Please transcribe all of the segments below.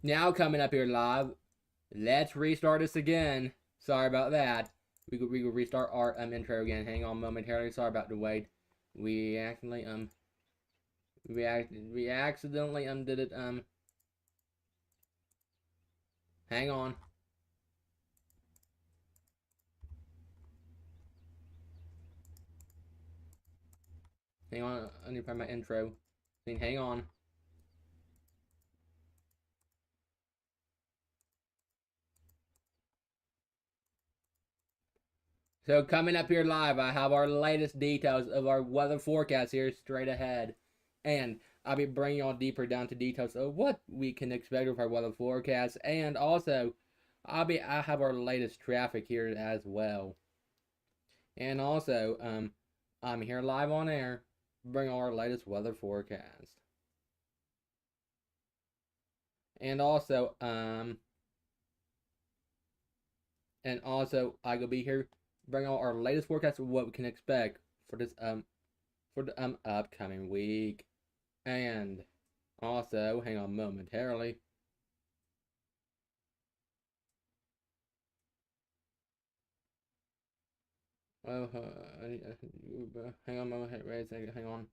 Now coming up here live. Let's restart this again. Sorry about that. We could restart our intro again. Hang on momentarily. Sorry about the wait. We accidentally we accidentally did it hang on. Hang on, I need to find my intro. Hang on. So coming up here live, I have our latest details of our weather forecast here straight ahead. And I'll be bringing y'all deeper down to details of what we can expect with our weather forecast. And also, I have our latest traffic here as well. And also, I'm here live on air, bring our latest weather forecast. And also, I will be here bring all our latest forecast of what we can expect for this upcoming week. And also, hang on momentarily. Oh, hang on, wait a second, hang on.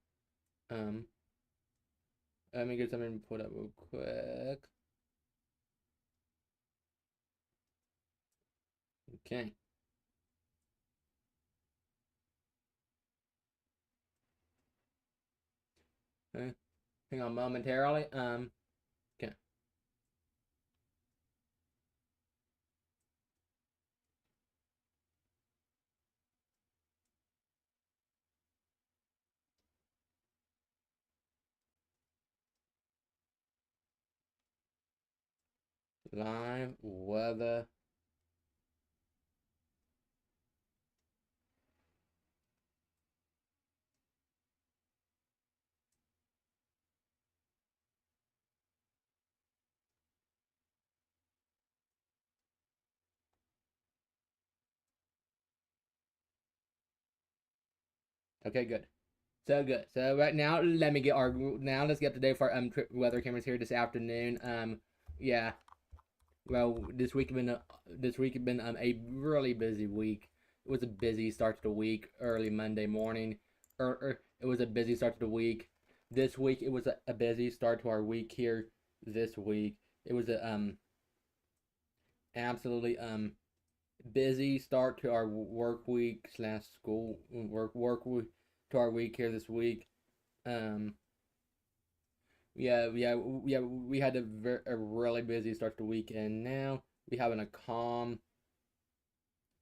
Let me get something put up real quick. Okay. Hang on momentarily. Okay. Live weather. Okay, good. So good. So right now, let's get up to date for our weather cameras here this afternoon. Yeah. Well, this week has been a really busy week. It was a busy start to the week, early Monday morning. It was a busy start to the week. This week it was a busy start to our week here. This week it was a absolutely busy start to our work week slash school work week to our week here this week. Um, yeah. We had a really busy start to the week, and now we having a calm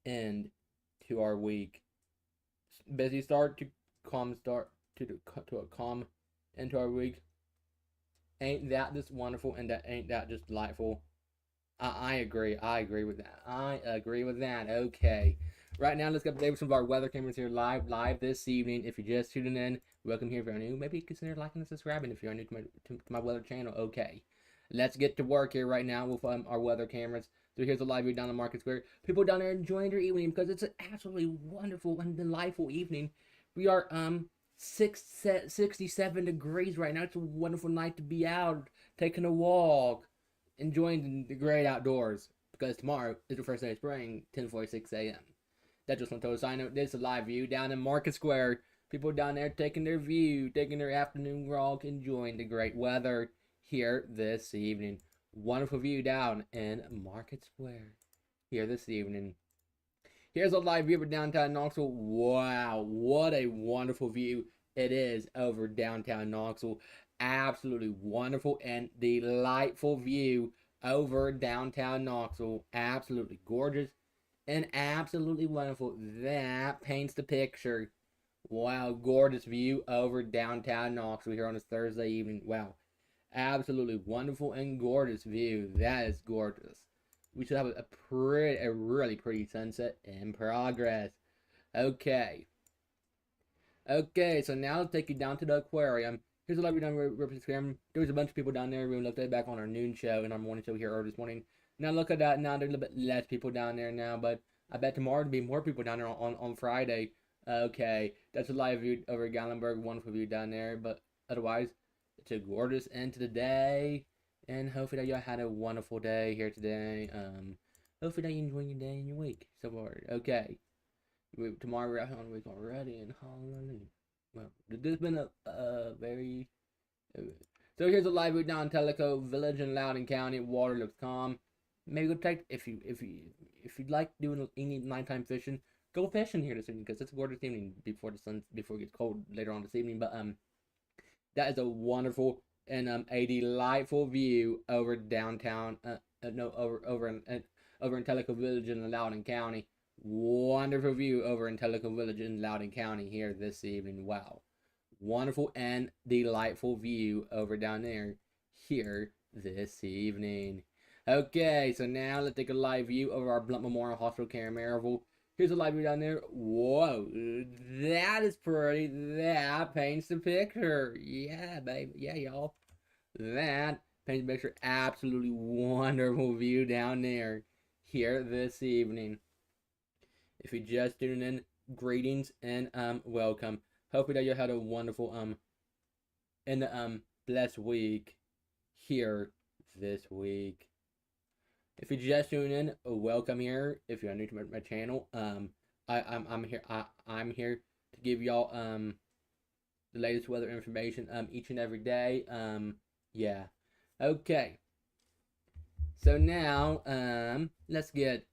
end to our week. Busy start to calm start to a calm end to our week. Ain't that just wonderful, and that ain't that just delightful? I agree. I agree with that. I agree with that. Okay. Right now, let's get updated with some of our weather cameras here live this evening. If you're just tuning in, welcome here. If you're new, maybe consider liking and subscribing if you're new to my weather channel. Okay. Let's get to work here right now with our weather cameras. So here's a live view down the Market Square. People down there enjoying their evening because it's an absolutely wonderful and delightful evening. We are 67 degrees right now. It's a wonderful night to be out, taking a walk, enjoying the great outdoors, because tomorrow is the first day of spring, 10:46 a.m. That just want to sign out. This is a live view down in Market Square. People down there taking their view, taking their afternoon walk, enjoying the great weather here this evening. Wonderful view down in Market Square here this evening. Here's a live view of downtown Knoxville. Wow, what a wonderful view it is over downtown Knoxville. Absolutely wonderful and delightful view over downtown Knoxville. Absolutely gorgeous and absolutely wonderful. That paints the picture. Wow, gorgeous view over downtown Knoxville here on this Thursday evening. Wow, absolutely wonderful and gorgeous view. That is gorgeous. We should have a really pretty sunset in progress. Okay. Okay, so now let's take you down to the aquarium. Here's a live down Instagram. There was a bunch of people down there. We looked at back on our noon show and our morning show here early this morning. Now look at that. Now there's a little bit less people down there now, but I bet tomorrow there'll be more people down there on Friday. Okay, that's a live view over Gatlinburg. Wonderful view down there, but otherwise, it's a gorgeous end to the day. and hopefully that y'all had a wonderful day here today. Hopefully that you enjoy your day and your week so far. Okay, tomorrow we're out on the week already, and hallelujah. Well, this has been a very so here's a live route down Tellico Village in Loudoun County. Water looks calm. Maybe go take if you'd like doing any nighttime fishing, go fishing here this evening because it's a gorgeous evening before it gets cold later on this evening. But that is a wonderful and a delightful view over downtown. No, over in Tellico Village in Loudoun County. Wonderful view over in Tellico Village in Loudoun County here this evening. Wow. Wonderful and delightful view over down there here this evening. Okay, so now let's take a live view of our Blunt Memorial Hospital care in Maryville. Here's a live view down there. Whoa, that is pretty. That paints the picture. Yeah, baby. Yeah, y'all. That paints the picture. Absolutely wonderful view down there here this evening. If you just tuned in, greetings and welcome. Hopefully that you had a wonderful and blessed week here this week. If you just tuned in, welcome here. If you're new to my channel, I'm here to give y'all the latest weather information each and every day. Yeah. Okay. So now let's get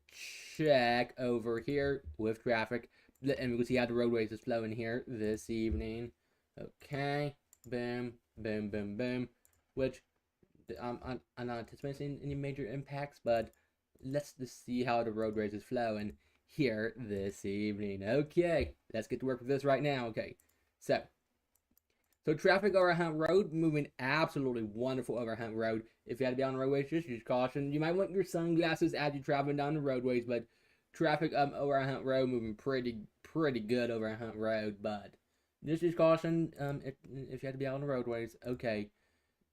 check over here with traffic. And we can see how the roadways is flowing here this evening. Okay, boom, boom, boom, boom. Which I'm not anticipating any major impacts, but let's just see how the roadways is flowing here this evening. Okay, let's get to work with this right now. Okay, so traffic over Hunt Road moving absolutely wonderful over Hunt Road. If you had to be on the roadways, just use caution. You might want your sunglasses as you're traveling down the roadways, but traffic over Hunt Road moving pretty good over Hunt Road, but just use caution if you have to be out on the roadways. Okay,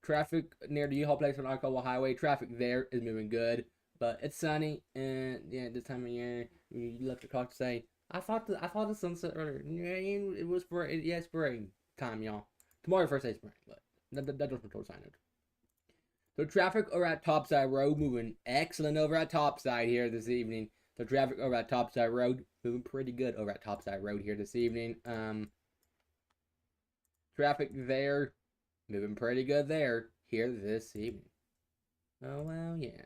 traffic near the U-Haul place on Arkansas Highway, traffic there is moving good, but it's sunny, and yeah, this time of year you left the clock to say I thought the sunset earlier. It was spring. Yeah, spring time, y'all. Tomorrow first day spring, but that just total sign it. So traffic over at Topside Road moving excellent over at Topside here this evening. So traffic over at Topside Road moving pretty good over at Topside Road here this evening. Traffic there moving pretty good there here this evening. Oh well, yeah.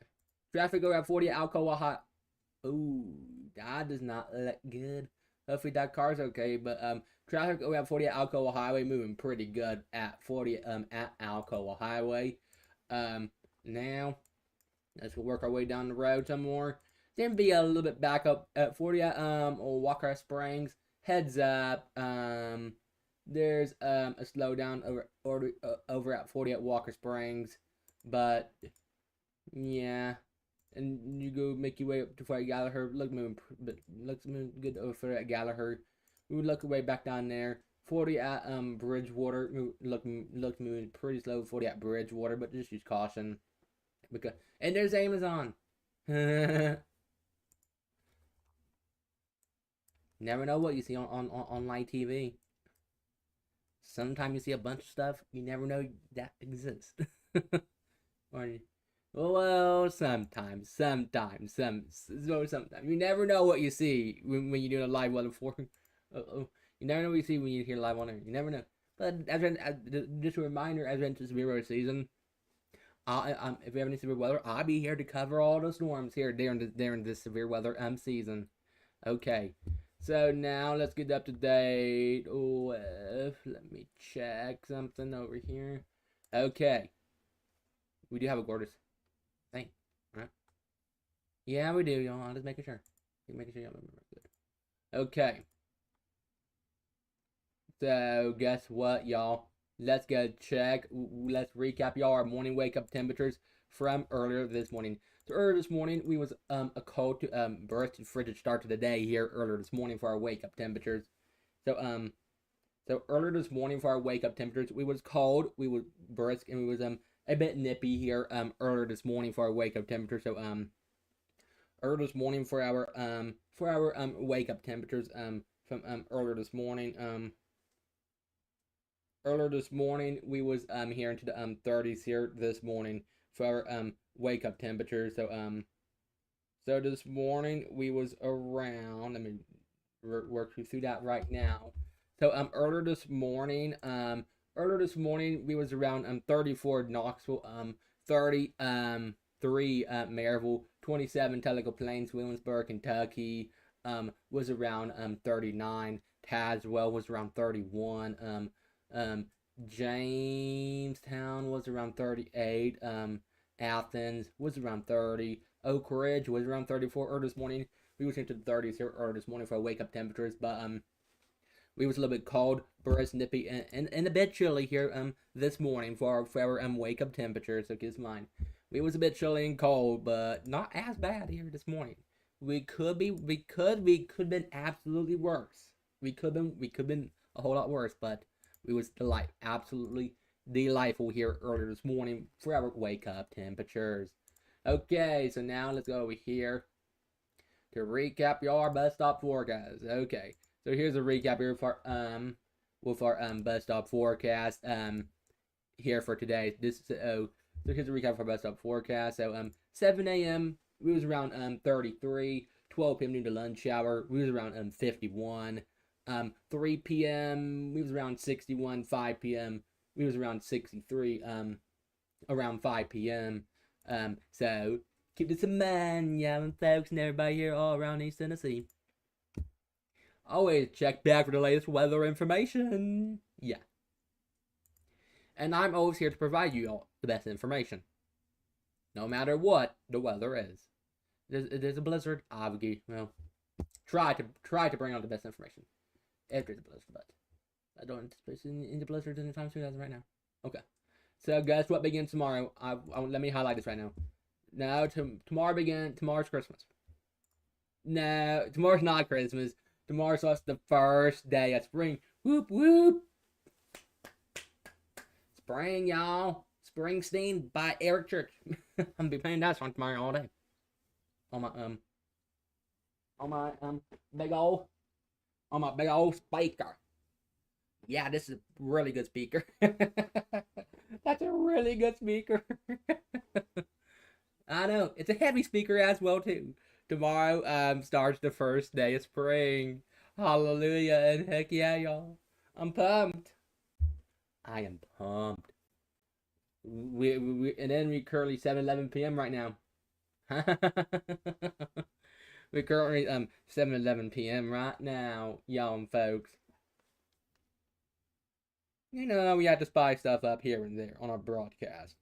Traffic over at 40 Alcoa High. Ooh, that does not look good. Hopefully that car's okay, but traffic over at 40 Alcoa Highway moving pretty good at 40 at Alcoa Highway. Now let's work our way down the road some more. Then be a little bit back up at 40 at Walker Springs. Heads up. There's a slowdown over at 40 at Walker Springs, but yeah. And you go make your way up to Fort Gallagher. Looks moving good over at Gallagher. We would look away back down there. 40 at Bridgewater. Looks moving pretty slow. 40 at Bridgewater, but just use caution. And there's Amazon. Never know what you see on live TV. Sometimes you see a bunch of stuff you never know that exists. Or well, sometimes you never know what you see when you're doing a live weather for. You never know what you see when you hear live on air. You never know. But just a reminder, as it's severe weather season, if we have any severe weather, I'll be here to cover all the storms here during this severe weather season. Okay, so now let's get up to date with. Let me check something over here. Okay, we do have a gorgeous thing, right? Yeah, we do, y'all. I'm just making sure. Making sure y'all remember. Good. Okay. So guess what, y'all? Let's go check. Let's recap y'all our morning wake up temperatures from earlier this morning. So earlier this morning we was a cold to burst and frigid start to the day here earlier this morning for our wake up temperatures. So earlier this morning for our wake up temperatures we was cold, we was brisk, and we was a bit nippy here earlier this morning for our wake up temperature. So earlier this morning for our wake up temperatures from earlier this morning. Earlier this morning, we was here into the 30s here this morning for our wake up temperature. So this morning we was around. Let me work you through that right now. So earlier this morning we was around 34 Knoxville, 30 3 Maryville, 27 Tellico Plains, Williamsburg, Kentucky, was around 39. Tazewell was around 31. Jamestown was around 38. Athens was around 30. Oak Ridge was around 34 early this morning. We was into the 30s here early this morning for wake up temperatures, but we was a little bit cold, brisk, nippy, and a bit chilly here this morning for our wake up temperature. So keep in mind, we was a bit chilly and cold, but not as bad here this morning. We could been absolutely worse. We could been a whole lot worse, but we was absolutely delightful here earlier this morning for our wake up temperatures. Okay, so now let's go over here to recap your bus stop forecast. Okay, so here's a recap here for with our bus stop forecast here for today. So here's a recap for our bus stop forecast. So 7 a.m. we was around 33. 12 p.m. to lunch hour we was around 51. 3 p.m. we was around 61. 5 p.m. we was around 63. Around 5 p.m. So keep this in mind, young folks and everybody here all around East Tennessee. Always check back for the latest weather information. Yeah. And I'm always here to provide you all the best information. No matter what the weather is. There's a blizzard, obviously. Well, try to bring out the best information. If there's a blizzard, but I don't anticipate in the blizzard anytime soon as right now. Okay. So guess what begins tomorrow? Let me highlight this right now. Now tomorrow's Christmas. No, tomorrow's not Christmas. Tomorrow's just the first day of spring. Whoop whoop. Spring, y'all. Springsteen by Eric Church. I'm gonna be playing that song tomorrow all day. On my big old speaker. Yeah, this is a really good speaker. That's a really good speaker. I know. It's a heavy speaker as well, too. Tomorrow starts the first day of spring. Hallelujah and heck yeah, y'all. I'm pumped. I am pumped. And then we currently 7:11 p.m. right now. We're currently 7:11 p.m. right now, young folks. You know, we had to spy stuff up here and there on our broadcast.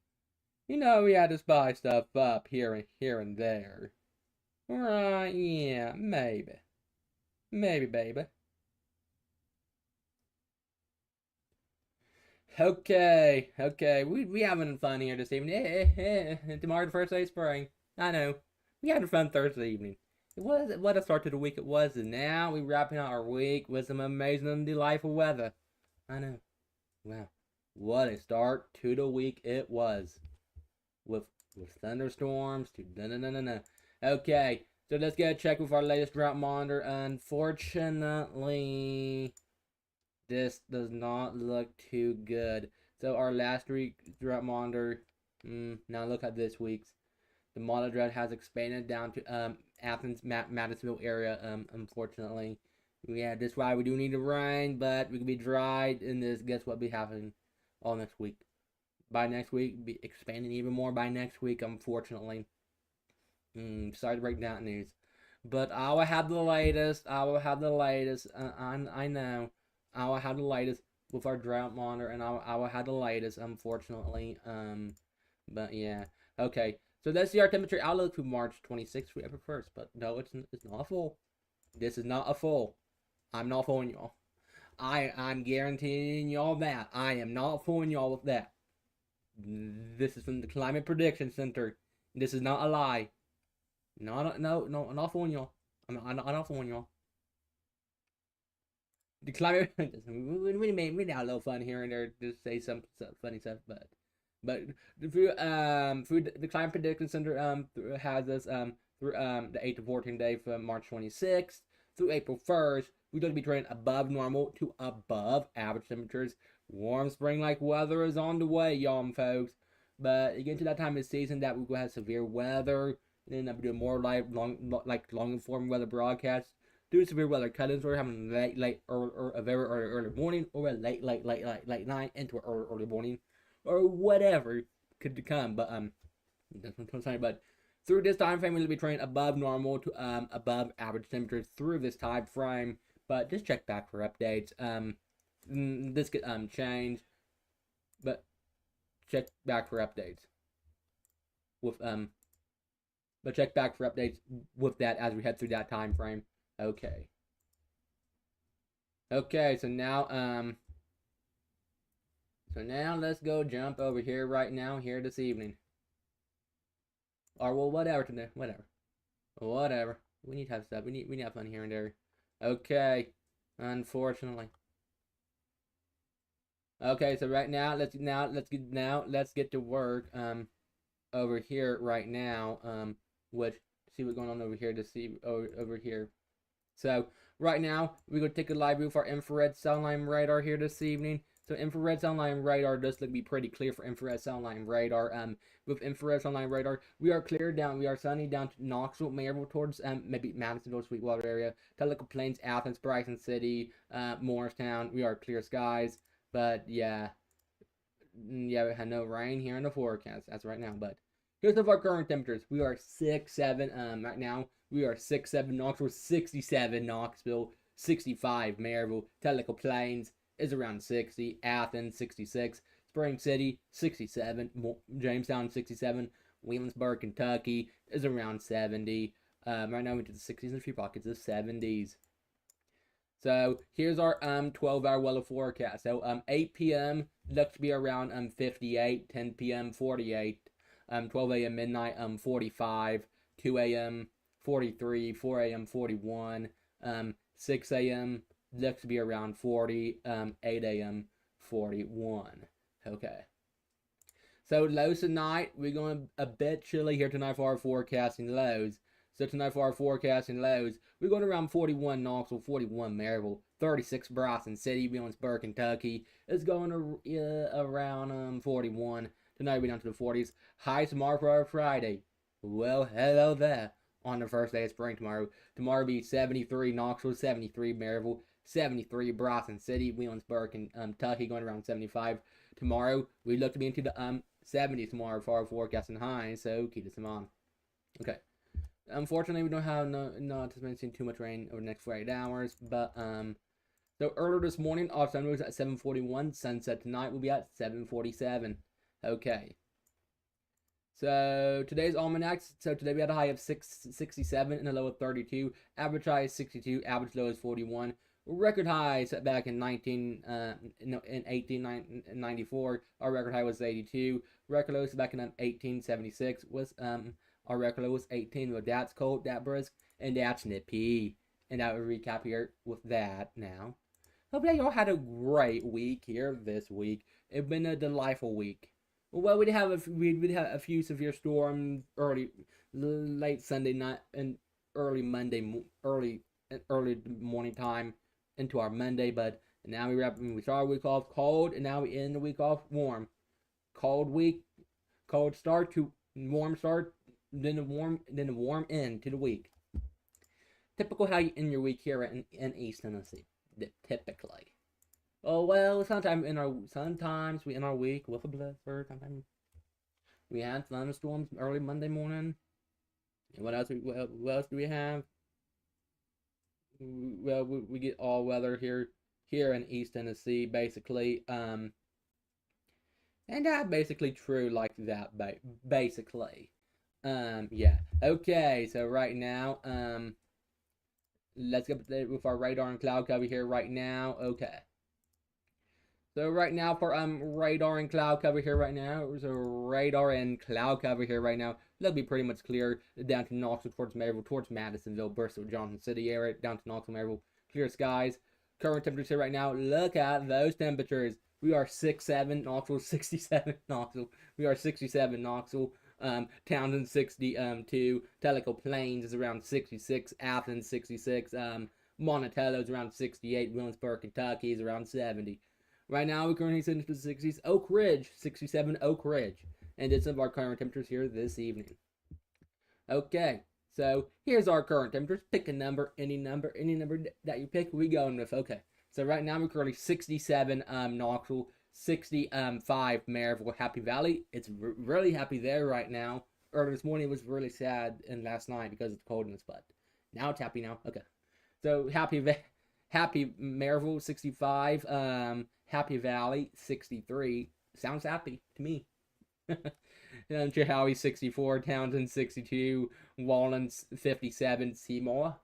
You know, we had to spy stuff up here and there. Right, yeah, maybe. Maybe, baby. Okay. We having fun here this evening. Tomorrow the first day of spring. I know. We had a fun Thursday evening. What a start to the week it was, and now we're wrapping out our week with some amazing and delightful weather. I know. Wow. What a start to the week it was. With thunderstorms to na. Okay, so let's get a check with our latest drought monitor. Unfortunately, this does not look too good. So our last week drought monitor, now look at this week's. The model drought has expanded down to Athens, Madisonville area. Unfortunately, yeah, that's why we do need to rain, but we can be dried. And this, guess what, be happening all next week. By next week, be expanding even more by next week. Unfortunately, sorry to break that news, but I will have the latest. I know. I will have the latest with our drought monitor, and I will have the latest. Unfortunately, but yeah, okay. So let's see our temperature outlook for March 26th through April 1st. But no, it's not a full. This is not a full. I'm not fooling y'all. I'm guaranteeing y'all that. I am not fooling y'all with that. This is from the Climate Prediction Center. This is not a lie. No, I'm not fooling y'all. I'm not fooling y'all. The climate. we made a little fun here and there. Just say some funny stuff, but through the Climate Prediction Center has us through the 8 to 14 day from March 26th through April 1st. We're going to be trending above normal to above average temperatures. Warm spring-like weather is on the way, y'all folks. But you get into that time of the season that we will have severe weather, and then I'll be doing more long form weather broadcasts. Due to severe weather cut-ins, we're having late, or a very early morning, or a late night into an early morning, or whatever could come. But that's what I'm saying. But through this time frame, we'll be trending above normal to above average temperatures through this time frame. But just check back for updates. This could change, but check back for updates with but check back for updates with that as we head through that time frame. Okay. Okay, so now let's go jump over here right now here this evening. Or well, whatever today, whatever. We need to have stuff. We need to have fun here and there. Okay, unfortunately. Okay, so right now let's get to work over here right now which see what's going on over here to see over here. So right now we're gonna take a live view of our infrared sunlight radar here this evening. So infrared sunlight radar does look to be pretty clear for infrared sunlight radar. With infrared sunlight radar, we are clear down. We are sunny down to Knoxville, Maryville towards maybe Madisonville, Sweetwater area, Teleco Plains, Athens, Bryson City, Morristown. We are clear skies, but yeah, we had no rain here in the forecast as right now. But here's of our current temperatures. We are 6-7 right now. We are 6-7 Knoxville, 67 Knoxville, 65 Maryville, Teleco Plains is around 60, Athens 66, Spring City 67, Jamestown 67, Williamsburg, Kentucky is around 70. Right now we're into the 60s and a few pockets of 70s. So here's our 12-hour weather forecast. So 8 p.m. looks to be around 58, 10 p.m. 48, 12 a.m. midnight 45, 2 a.m. 43, 4 a.m. 41, 6 a.m. looks to be around 40, 8 a.m. 41. Okay. So lows tonight, we're going a bit chilly here tonight for our forecasting lows. So tonight for our forecasting lows, we're going around 41 Knoxville, 41 Maryville, 36 Bryson City, Williamsburg, Kentucky. It's going around 41. Tonight we're down to the 40s. Highs tomorrow for our Friday. Well, hello there. On the first day of spring tomorrow. Tomorrow will be 73 Knoxville, 73 Maryville, 73 Bryson City, Williamsburg, and Kentucky going around 75. Tomorrow we look to be into the 70s tomorrow for our forecasting highs, so keep this in mind. Okay. Unfortunately, we don't have not anticipating too much rain over the next 48 hours, but so earlier this morning our sun was at 7:41. Sunset tonight will be at 7:47. Okay. So today's almanacs. So today we had a high of 67 and a low of 32. Average high is 62. Average low is 41. Record high set back in 1894. Our record high was 82. Record low set back in 1876 was our record low was 18. Well, that's cold, that brisk, and that's nippy. And I will recap here with that now. Hope y'all had a great week here this week. It's been a delightful week. Well, we'd have a few severe storms late Sunday night and early Monday, early morning time into our Monday. But now we start our week off cold, and now we end the week off warm. Cold start to warm start, then a warm end to the week. Typical how you end your week here in East Tennessee. Typically. Oh well, sometimes we end our week with a blizzard. Sometimes we had thunderstorms early Monday morning. And what else do we have? Well, we get all weather here in East Tennessee, basically. And that's basically true like that, basically. Yeah. Okay, so right now, let's get with our radar and cloud cover here right now. Okay. So right now for radar and cloud cover here right now. So radar and cloud cover here right now. That'll be pretty much clear down to Knoxville towards Maryville, towards Madisonville, Bristol, Johnson City area, down to Knoxville, Maryville. Clear skies. Current temperatures here right now. Look at those temperatures. We are 6-7 Knoxville, 67 Knoxville. We are 67 Knoxville. Townsend 62. Teleco Plains is around 66. Athens 66. Monticello is around 68. Williamsburg, Kentucky is around 70. Right now, we're currently sitting to the 60s. Oak Ridge, 67 Oak Ridge. and it's some of our current temperatures here this evening. Okay, so here's our current temperatures. Pick a number, any number that you pick, we going with. Okay, so right now we're currently 67 Knoxville, 65 Maryville, Happy Valley. It's really happy there right now. Earlier this morning it was really sad, and last night because it's cold in this butt. Now it's happy now. Okay, so happy Maryville 65, Happy Valley 63. Sounds happy to me. Chehaui 64, Townsend 62, Wallens 57, Seymour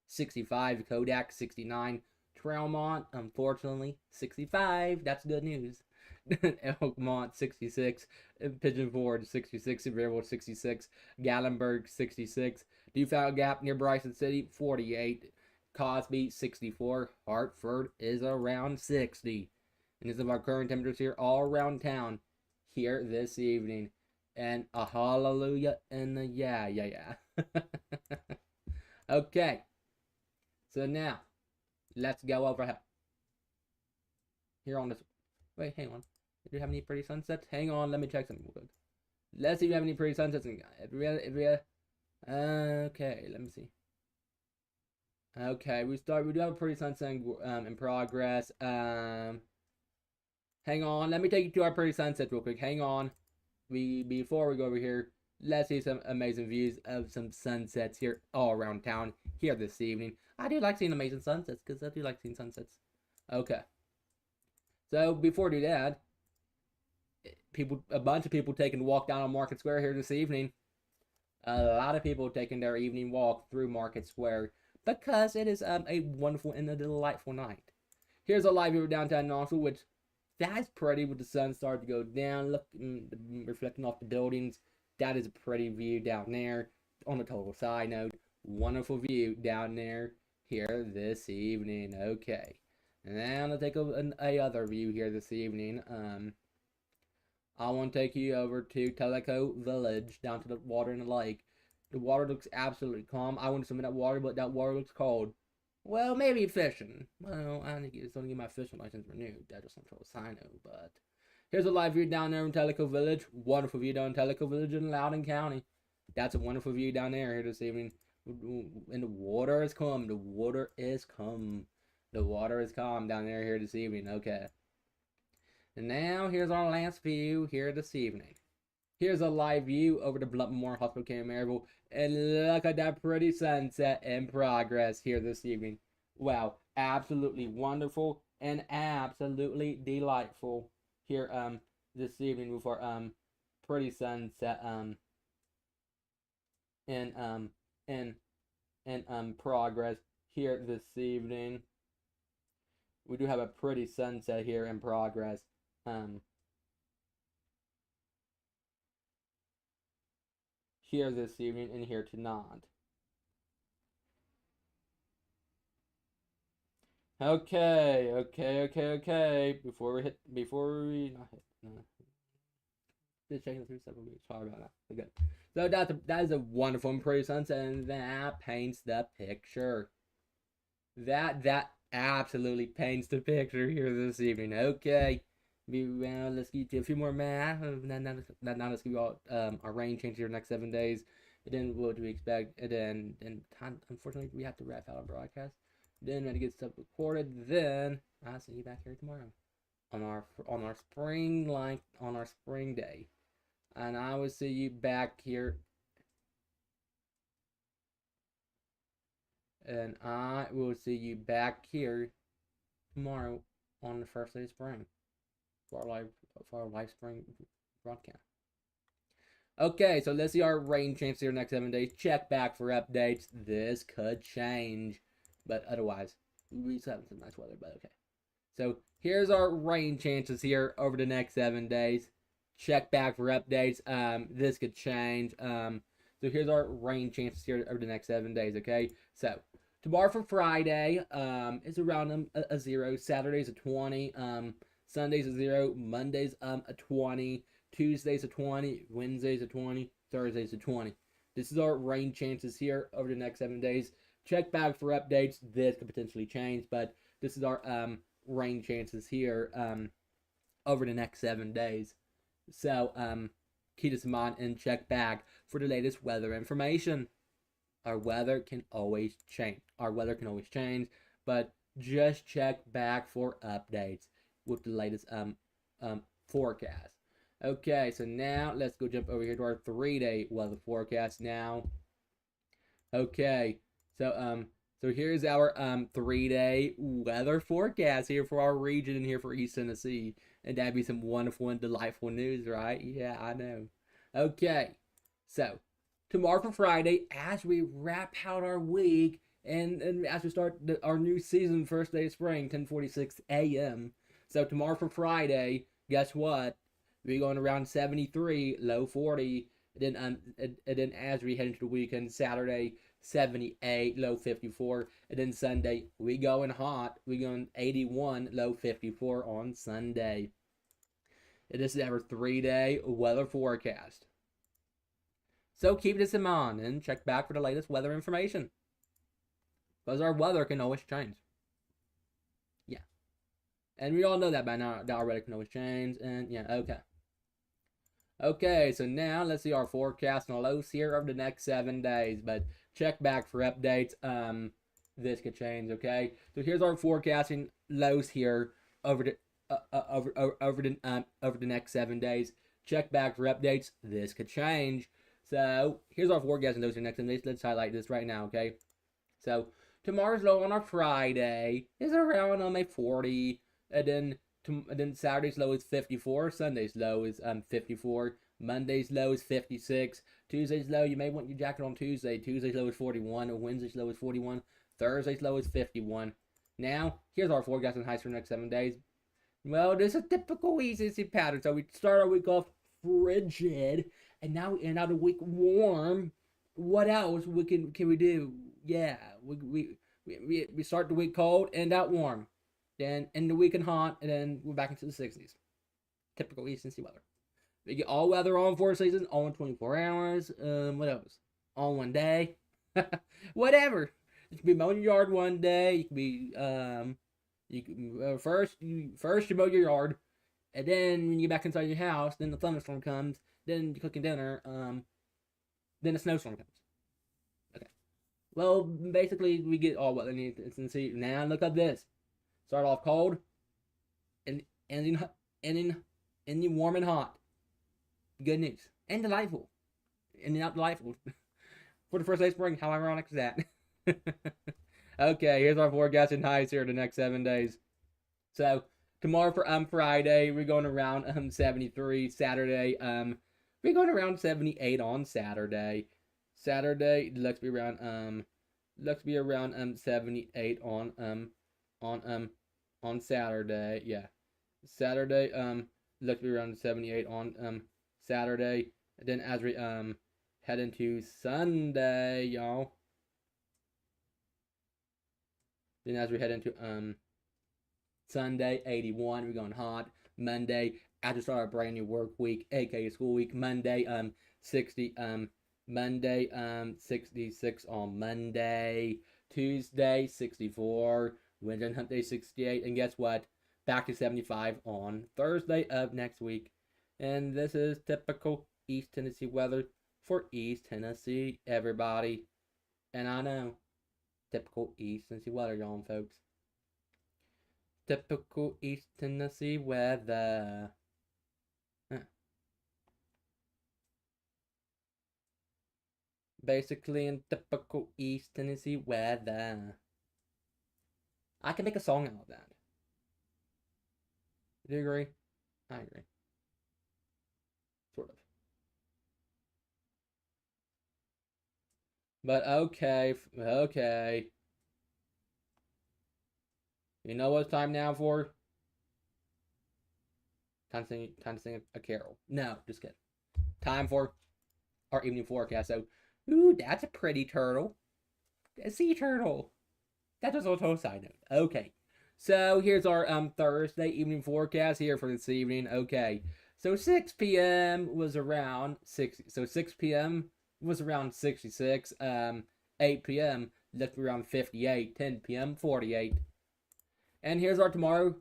65, Kodak 69, Trailmont unfortunately 65. That's good news. Elkmont 66, Pigeon Ford 66, Sevierville 66, Gatlinburg 66, Dufile Gap near Bryson City 48, Cosby 64, Hartford is around 60. And this is our current temperatures here all around town here this evening. And a hallelujah and a yeah. Okay. So now, let's go over here on this. Wait, hang on. Do you have any pretty sunsets? Hang on, let me check something real quick. Let's see if we have any pretty sunsets. Okay, let me see. Okay, we do have a pretty sunset in progress. Hang on, let me take you to our pretty sunsets real quick. Hang on. Before we go over here, let's see some amazing views of some sunsets here all around town here this evening. I do like seeing amazing sunsets because I do like seeing sunsets. Okay. So before we do that, a bunch of people taking a walk down on Market Square here this evening. A lot of people taking their evening walk through Market Square because it is a wonderful and a delightful night. Here's a live view of downtown Knoxville, which that's pretty with the sun starting to go down, reflecting off the buildings. That is a pretty view down there. On a total side note, wonderful view down there here this evening. Okay, and now I'm gonna take a other view here this evening. I want to take you over to Teleco Village, down to the water in the lake. The water looks absolutely calm. I want to swim in that water, but that water looks cold. Well, maybe fishing. Well, I need to get my fishing license renewed. That just sounds so I know, but here's a live view down there in Teleco Village. Wonderful view down in Teleco Village in Loudoun County. That's a wonderful view down there here this evening. And the water is calm. The water is calm. The water is calm down there here this evening. Okay. And now here's our last view here this evening. Here's a live view over the Blunt Memorial Hospital Camp Maryville. And look at that pretty sunset in progress here this evening. Wow, absolutely wonderful and absolutely delightful here this evening with our pretty sunset in progress here this evening. We do have a pretty sunset here in progress. Here this evening and here tonight. Okay. Before we just checking through several weeks. Sorry about that. Okay. So that is a wonderful and pretty sunset, and that paints the picture. That absolutely paints the picture here this evening. Okay. Well, let's get to a few more math. Now let's give you all our rain change here next 7 days. And then what do we expect? And then unfortunately we have to wrap out our broadcast. Then we have to get stuff recorded. Then I'll see you back here tomorrow on our spring day. And I will see you back here. And I will see you back here tomorrow on the first day of spring. For our live spring broadcast. Okay, so let's see our rain chances here next 7 days. Check back for updates. This could change, but otherwise, we still have some nice weather. But okay, so here's our rain chances here over the next 7 days. Check back for updates. This could change. So here's our rain chances here over the next 7 days. Okay, so tomorrow for Friday, is around a 0. Saturday's a 20. Sunday's a 0, Monday's a 20, Tuesday's a 20, Wednesday's a 20, Thursday's a 20. This is our rain chances here over the next 7 days. Check back for updates. This could potentially change, but this is our rain chances here over the next 7 days. So keep this in mind and check back for the latest weather information. Our weather can always change. But just check back for updates with the latest forecast. Okay, so now let's go jump over here to our 3-day weather forecast now. Okay, so here's our 3-day weather forecast here for our region and here for East Tennessee. And that'd be some wonderful and delightful news, right? Yeah, I know. Okay, so tomorrow for Friday, as we wrap out our week and as we start our new season, first day of spring, 10:46 a.m. So tomorrow for Friday, guess what? We're going around 73, low 40. And then as we head into the weekend, Saturday, 78, low 54. And then Sunday, we going hot. We going 81, low 54 on Sunday. And this is our 3-day weather forecast. So keep this in mind and check back for the latest weather information. Because our weather can always change. Yeah. And we all know that by now, that our weather can always change. And yeah, okay. Okay, so now let's see our forecast and lows here over the next 7 days. But check back for updates. This could change, okay? So here's our forecasting lows here over the over the next 7 days. Check back for updates. This could change. So here's our forecasting lows for the next 7 days. Let's highlight this right now, okay? So tomorrow's low on our Friday is around a 40, and then Saturday's low is 54. Sunday's low is 54. Monday's low is 56. Tuesday's low, you may want your jacket on Tuesday. Tuesday's low is 41. Wednesday's low is 41. Thursday's low is 51. Now, here's our forecast and highs for the next 7 days. Well, this is a typical easy pattern. So we start our week off frigid, and now the week warm. What else can we do? Yeah, we start the week cold, end out warm. Then end the weekend hot, and then we're back into the 60s. Typical East Tennessee weather. We get all weather on 4 seasons, all in 24 hours. What else? All 1 day. Whatever. You can be mowing your yard 1 day. You can be first you mow your yard, and then when you get back inside your house, then the thunderstorm comes. Then you're cooking dinner. Then a snowstorm comes. Okay. Well, basically we get all weather in Tennessee. Now look at this. Start off cold, and ending warm and hot. Good news. And delightful. Ending out delightful. For the first day of spring, how ironic is that? Okay, here's our forecast and highs here the next 7 days. So, tomorrow for Friday, we're going around 73. Saturday, we're going around 78 on Saturday. Saturday looks to be around 78 on Saturday. Yeah. Saturday looks to be around 78 on Saturday. And then as we head into Sunday, y'all. Then as we head into Sunday, 81, we're going hot. Monday, after start our brand new work week, aka school week. Monday, 60 Monday, 66 on Monday. Tuesday, 64. Wednesday and Hump Day, 68. And guess what? Back to 75 on Thursday of next week. And this is typical East Tennessee weather for East Tennessee, everybody. And I know, typical East Tennessee weather, y'all folks. Typical East Tennessee weather. Huh. Basically in typical East Tennessee weather. I can make a song out of that. Do you agree? I agree. Sort of. But okay. You know what it's time now for? Time to sing a carol. No, just kidding. Time for our evening forecast. So, ooh, that's a pretty turtle. A sea turtle. That was a little side note. Okay. So here's our Thursday evening forecast here for this evening. Okay. So 6 p.m. was around 60. So 6 p.m. was around 66. 8 p.m. looked around 58. 10 p.m. 48. And here's our tomorrow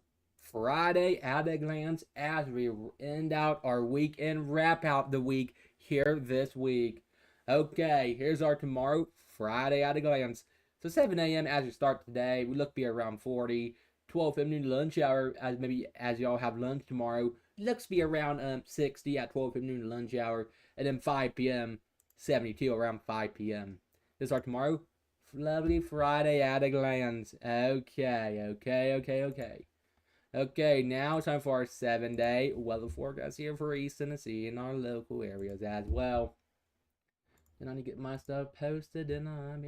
Friday at a glance as we end out our week and wrap out the week here this week. Okay, here's our tomorrow, Friday at a glance. So 7 a.m. as we start today, we look to be around 40. 12 noon lunch hour, as maybe as y'all have lunch tomorrow, looks to be around 60 at 12 noon lunch hour, and then 5 p.m. 72 around 5 p.m. This is our tomorrow, lovely Friday at a glance. Okay, now it's time for our 7-day weather forecast here for East Tennessee and our local areas as well. And I need to get my stuff posted, and our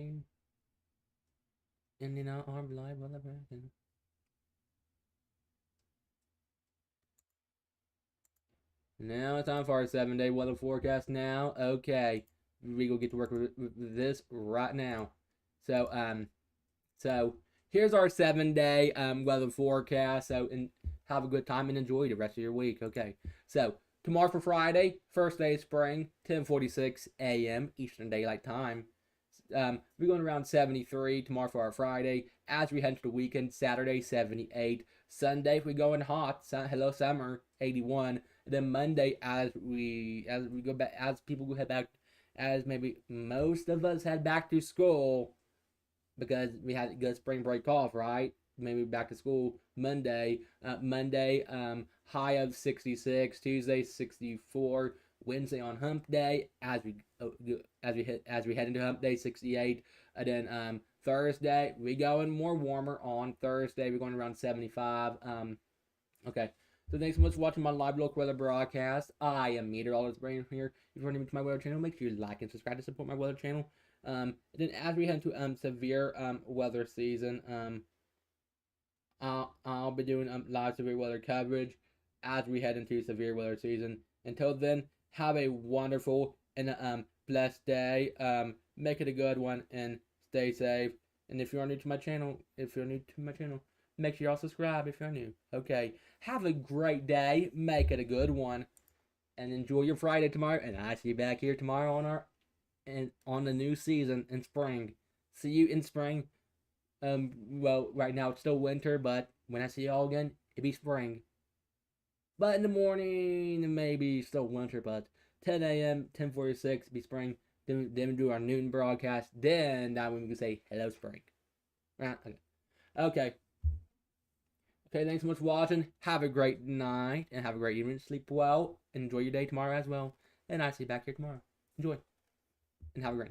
live weather person. Now it's time for our 7-day weather forecast now. Okay, we gonna get to work with this right now. So here's our 7-day weather forecast. So and have a good time and enjoy the rest of your week. Okay, so tomorrow for Friday, first day of spring, 10:46 a.m. Eastern Daylight Time. We're going around 73 tomorrow for our Friday. As we head into the weekend, Saturday 78. Sunday we're going hot. Hello summer 81. And then Monday as we go back, as people go head back, as maybe most of us head back to school because we had a good spring break off, right? Maybe back to school Monday. Monday high of 66. Tuesday 64. Wednesday on Hump Day as we head into Hump Day 68, and then Thursday we going more warmer on Thursday. We're going around 75. Okay. So thanks so much for watching my live local weather broadcast. I am Meteorologist Brain here. If you're new to my weather channel, make sure you like and subscribe to support my weather channel. Then as we head into severe weather season, I'll be doing live severe weather coverage as we head into severe weather season. Until then, have a wonderful and blessed day. Make it a good one and stay safe. And if you're new to my channel, make sure y'all subscribe if you're new. Okay. Have a great day. Make it a good one. And enjoy your Friday tomorrow. And I see you back here tomorrow on the new season in spring. See you in spring. Well, right now it's still winter, but when I see y'all again, it'll be spring. But in the morning, maybe still winter, but 10 a.m., 10:46, be spring. Then we do our noon broadcast. Then that when we can say hello spring. Right? Okay. Okay, thanks so much for watching. Have a great night and have a great evening. Sleep well. Enjoy your day tomorrow as well. And I see you back here tomorrow. Enjoy. And have a great night.